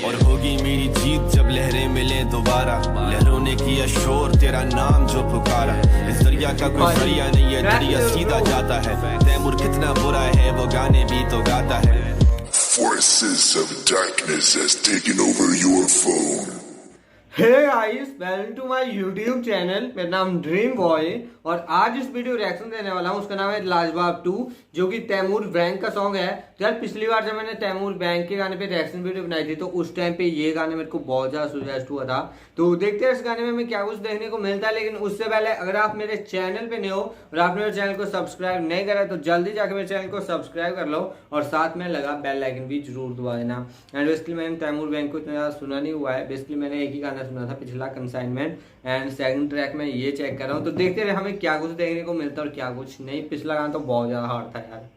और होगी मेरी जीत जब लहरें मिले दोबारा। लहरों ने किया शोर तेरा नाम जो पुकारा। इस दरिया का कोई दरिया नहीं है, दरिया सीधा जाता है। तैमूर कितना बुरा है वो गाने भी तो गाता है। Forces of darkness has taken over your phone. Hey guys, welcome to my YouTube channel. मेरा नाम ड्रीम बॉय और आज इस वीडियो रिएक्शन देने वाला हूँ। उसका नाम है लाजवाब 2, जो कि तैमूर बैंक का सॉन्ग है। तो यार पिछली बार जब मैंने तैमूर बैंक के गाने पे रिएक्शन वीडियो बनाई थी तो उस टाइम पे ये गाने मेरे को बहुत ज्यादा सुजेस्ट हुआ था। तो देखते हैं इस गाने में हमें क्या कुछ देखने को मिलता है। लेकिन उससे पहले अगर आप मेरे चैनल पे नए हो और आपने मेरे चैनल को सब्सक्राइब नहीं करा तो जल्दी जाकर मेरे चैनल को सब्सक्राइब कर लो और साथ में लगा बेल आइकन भी जरूर दबा देना। एंड बेसिकली मैंने तैमूर बैंक को इतना ज्यादा सुना नहीं हुआ है। बेसिकली मैंने एक ही गाना सुना था पिछला, कंसाइनमेंट, एंड सेकंड ट्रैक में ये चेक कर रहा हूँ। तो देखते रहे हमें क्या कुछ देखने को मिलता है और क्या कुछ नहीं। पिछला गाना तो बहुत ज्यादा हार्ड था यार।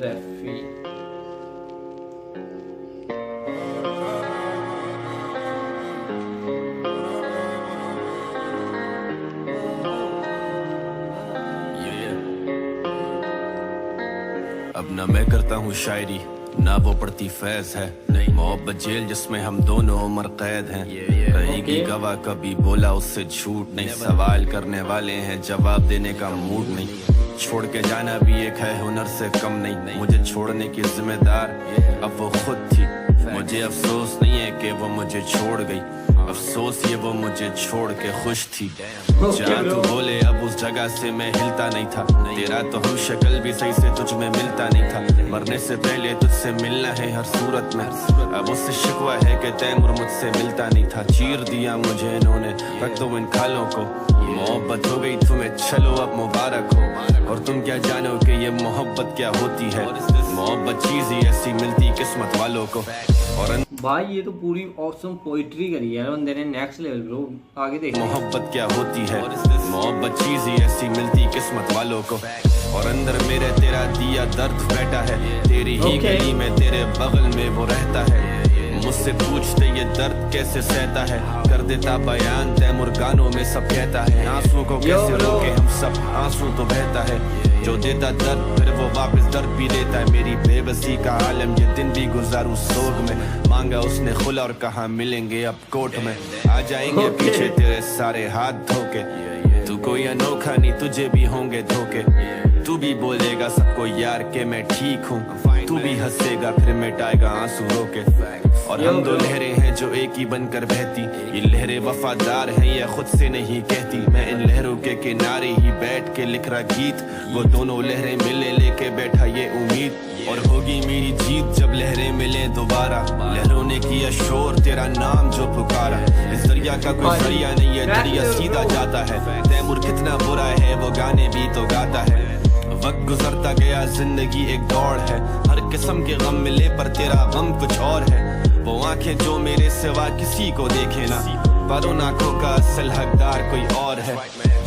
रेफी अब न मैं करता हूँ शायरी ना वो पड़ती फैज है। नहीं मोहब्बत जेल जिसमें हम दोनों उम्र कैद हैं। रहेगी गवाह कभी बोला उससे झूठ नहीं। सवाल करने वाले हैं जवाब देने का मूड नहीं। छोड़ के जाना भी एक है हुनर से कम नहीं। मुझे छोड़ने की जिम्मेदार अब वो खुद थी। मुझे अफसोस नहीं है कि वो मुझे छोड़ गई, अफसोस ये वो मुझे छोड़ के खुश थी। जहाँ तू बोले अब उस जगह से मैं हिलता नहीं था। तेरा तो हम शक्ल भी सही से तुझ में मिलता नहीं था। मरने से पहले तुझसे मिलना है हर सूरत में। अब उससे शिकवा है कि तैमूर मुझसे मिलता नहीं था। चीर दिया मुझे इन्होंने, रख दो इन खालों को। मोहब्बत हो गई तुम्हें, चलो अब मुबारक हो। और तुम क्या जानो कि ये मोहब्बत क्या होती है। मोहब्बत चीज ही ऐसी मिलती किस्मत वालों को। और भाई ये तो पूरी ऑसम पोइट्री करी है बंदे ने, नेक्स्ट लेवल ब्रो। आगे देख। मोहब्बत क्या होती है, मोहब्बत चीज ही ऐसी मिलती किस्मत वालों को। और अंदर मेरे तेरा दिया दर्द बैठा है। तेरी ही गली में तेरे बगल में वो रहता है। मुझसे पूछते ये दर्द कैसे सहता है। कर देता बयान तैमूर गानों में सब कहता है। आंसू को कैसे रोके हम सब, आंसू तो बहता है। जो देता दर्द फिर वो वापस दर्द भी देता है। मेरी बेबसी का आलम ये दिन भी गुजारूं सोग में। मांगा उसने खुला और कहा मिलेंगे अब कोर्ट में। आ जाएंगे पीछे तेरे सारे हाथ धोके। तू कोई अनोखा नहीं, तुझे भी होंगे धोखे। तू भी बोलेगा सबको यार के मैं ठीक हूँ। तू भी हंसेगा फिर मिटाएगा आंसू रोके। और हम दो लहरें हैं जो एक ही बनकर बहती। ये लहरें वफादार हैं या खुद से नहीं कहती। मैं इन लहरों के किनारे ही बैठ के लिख रहा गीत। वो दोनों लहरें मिले लेके बैठा ये उम्मीद। और होगी मेरी जीत जब लहरें मिले दोबारा। लहरों ने किया शोर तेरा नाम जो पुकारा। इस दरिया का कोई दरिया नहीं है, दरिया सीधा जाता है। तैमूर कितना बुरा है वो गाने भी तो गाता है। वक्त गुजरता गया जिंदगी एक दौड़ है। हर किस्म के गम मिले पर तेरा गम कुछ और है। वो आंखें जो मेरे सिवा किसी को देखे ना, पर उन आंखों का असल हकदार कोई और है।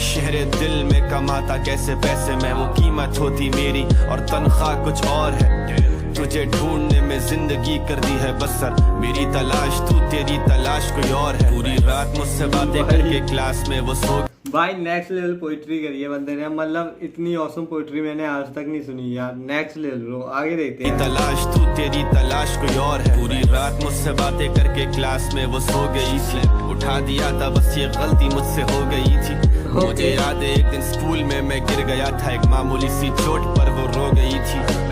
शहरे दिल में कमाता कैसे पैसे में, वो कीमत होती मेरी और तनख्वाह कुछ और है। तुझे ढूंढने में जिंदगी कर दी है बसर। मेरी तलाश तू, तेरी तलाश कोई और है। पूरी रात मुझसे बातें करके क्लास में वो सो। भाई नेक्स्ट लेवल पोइट्री करी है बंदे ने। मतलब इतनी औसम पोइट्री मैंने आज तक नहीं सुनी यार। नेक्स्ट लेवल ब्रो, आगे देखते हैं। तलाश तू, तेरी तलाश कोई और है। पूरी रात मुझसे बातें करके क्लास में वो सो गई थी। उठा दिया था बस ये गलती मुझसे हो गई थी। मुझे याद है एक दिन स्कूल में मैं गिर गया था। एक मामूली सी चोट पर वो रो गई थी।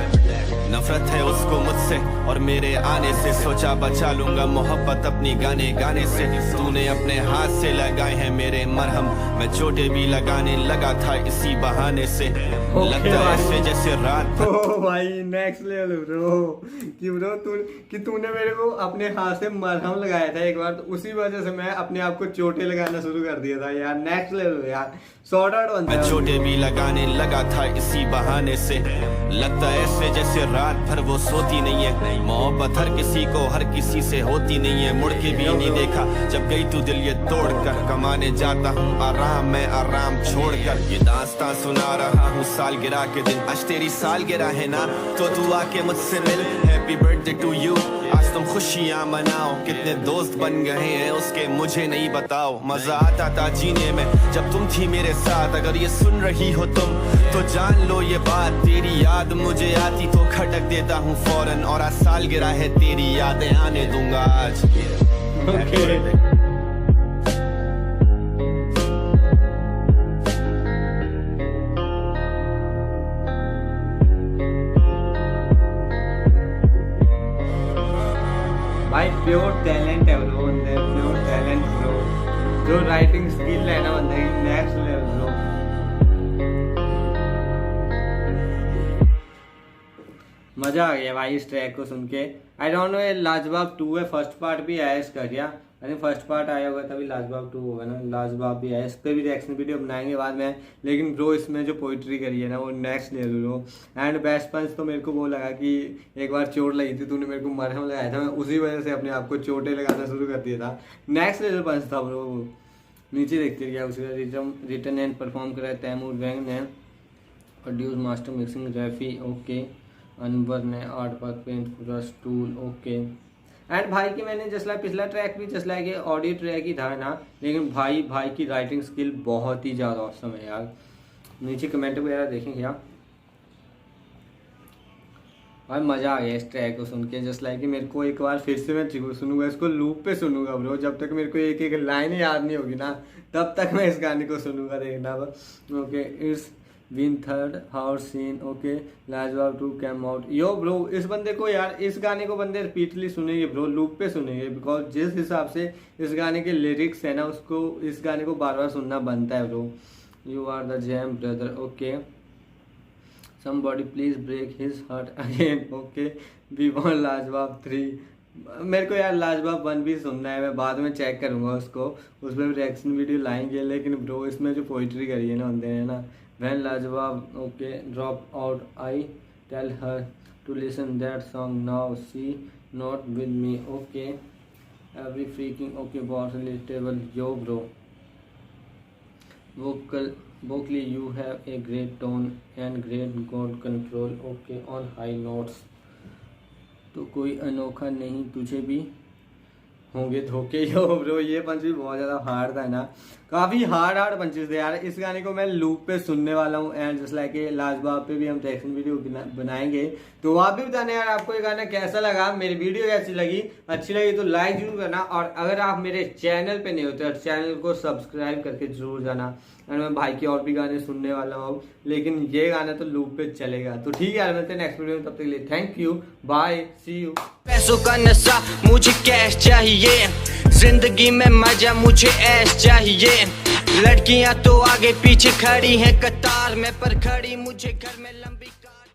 नफरत है उसको मुझसे और मेरे आने से। सोचा बचा लूंगा मोहब्बत अपनी गाने गाने से। तूने अपने हाथ से लगाए हैं मेरे मरहम। मैं चोटें भी लगाने लगा था इसी बहाने से। लगता है ऐसे जैसे रात। ओ भाई नेक्स्ट लेवल ब्रो कि ब्रो तूने मेरे को अपने हाथ से मरहम लगाया था एक बार, तो उसी वजह से मैं अपने आप को चोटें लगाना शुरू कर दिया था यार। नेक्स्ट लेवल यार, सॉर्ट आउट बंदा। मैं चोटें भी लगाने लगा था इसी बहाने से। लगता है ऐसे जैसे रात रात भर वो सोती नहीं है। मोहब्बत हर किसी को हर किसी से होती नहीं है। मुड़ के भी नहीं देखा जब गई तू दिल ये तोड़ कर। कमाने जाता हूँ आराम मैं आराम छोड़कर। ये दास्तां सुना रहा हूँ सालगिरह के दिन। आज तेरी सालगिरह है ना तो तू आके मुझसे मिल। हैप्पी बर्थडे टू यू, आज तुम खुशियाँ मनाओ। कितने दोस्त बन गए हैं उसके मुझे नहीं बताओ। मजा आता था जीने में जब तुम थी मेरे साथ। अगर ये सुन रही हो तुम तो जान लो ये बात। तेरी याद मुझे आती तो खटक देता हूँ फौरन। और आज सालगिरह है तेरी यादें आने दूंगा आज। भाई प्योर टैलेंट है ब्रो, बंदे प्योर टैलेंट ब्रो। जो राइटिंग स्किल है ना बंदे की नेक्स्ट लेवल ब्रो। मजा आ गया भाई इस ट्रैक को सुन के। आई डोंट नो ये लाजवाब 2 है, फर्स्ट पार्ट भी आया इसका क्या। अरे फर्स्ट पार्ट आया होगा तभी लाजवाब 2 होगा ना। लाजवाब भी आया, इस पर भी रिएक्शन वीडियो बनाएंगे बाद में। लेकिन ब्रो इसमें जो पोइट्री करी है ना वो next level bro. And best punch तो मेरे को वो लगा कि एक बार चोट लगी थी, तूने मेरे को मरहम लगाया था, मैं उसी वजह से अपने आप को चोटें लगाना शुरू कर दिया था। नेक्स्ट लेवल पंच था ब्रो। नीचे देखते क्या उसका रिटर्न एंड परफॉर्म करा है तैमूर वैंग ने। प्रोड्यूस मास्टर मिक्सिंग रैफी ओके। अनवर ने आर्ट वर्क पेंट पूरा टूल ओके। एंड भाई की मैंने जस्ट लाइक पिछला ट्रैक भी जस्ट लाइक ऑडियो ट्रैक ही था ना। लेकिन भाई की राइटिंग स्किल बहुत ही ज़्यादा औसम है यार। नीचे कमेंट वगैरह देखेंगे क्या भाई। मज़ा आ गया इस ट्रैक को सुन के। जस्ट लाइक कि मेरे को एक बार फिर से मैं सुनूंगा इसको, लूप पे सुनूंगा ब्रो। जब तक मेरे को एक एक लाइन याद नहीं होगी ना तब तक मैं इस गाने को सुनूंगा, देखना okay. It's been third house scene okay. लाजवाब 2 कैम आउट यो ब्रो। इस बंदे को यार, इस गाने को बंदे रिपीटली सुनेंगे ब्रो, लूप पे सुनेंगे। बिकॉज जिस हिसाब से इस गाने के लिरिक्स है ना उसको, इस गाने को बार बार सुनना बनता है bro. You are the jam brother okay. somebody please break his heart again okay. We want लाजवाब 3। मेरे को यार लाजवाब 1 भी सुनना है, मैं बाद में चेक करूँगा उसको, उसमें रिएक्शन वीडियो लाएंगे। लेकिन ब्रो इसमें जो पोइट्री करी है ना बंदे ने ना, वैन लाजवाब okay drop out I tell her to listen that song now see not with me okay. Every freaking okay बहुत relatable yo bro. vocally you have a great tone and great God control okay on high notes। तो कोई अनोखा नहीं तुझे भी होंगे धोखे यो bro. ये पंच भी बहुत ज़्यादा हार्ड था ना, काफ़ी हार्ड पंचेस थे यार। इस गाने को मैं लूप पे सुनने वाला हूँ। एंड जस्ट लाइक लाजवाब पे भी हम रिएक्शन वीडियो बनाएंगे। तो आप भी बताना यार आपको ये गाना कैसा लगा, मेरी वीडियो कैसी लगी। अच्छी लगी तो लाइक जरूर करना। और अगर आप मेरे चैनल पे नहीं होते तो चैनल को सब्सक्राइब करके जरूर जाना। एंड मैं भाई के और भी गाने सुनने वाला हूँ, लेकिन ये गाना तो लूप पे चलेगा। तो ठीक है यार, मिलते हैं नेक्स्ट वीडियो में, तब तक के लिए thank you bye see you. पैसों का नशा मुझे कैश चाहिए, जिंदगी में मजा मुझे ऐश चाहिए। लड़कियां तो आगे पीछे खड़ी हैं कतार में, पर खड़ी मुझे घर में लंबी कार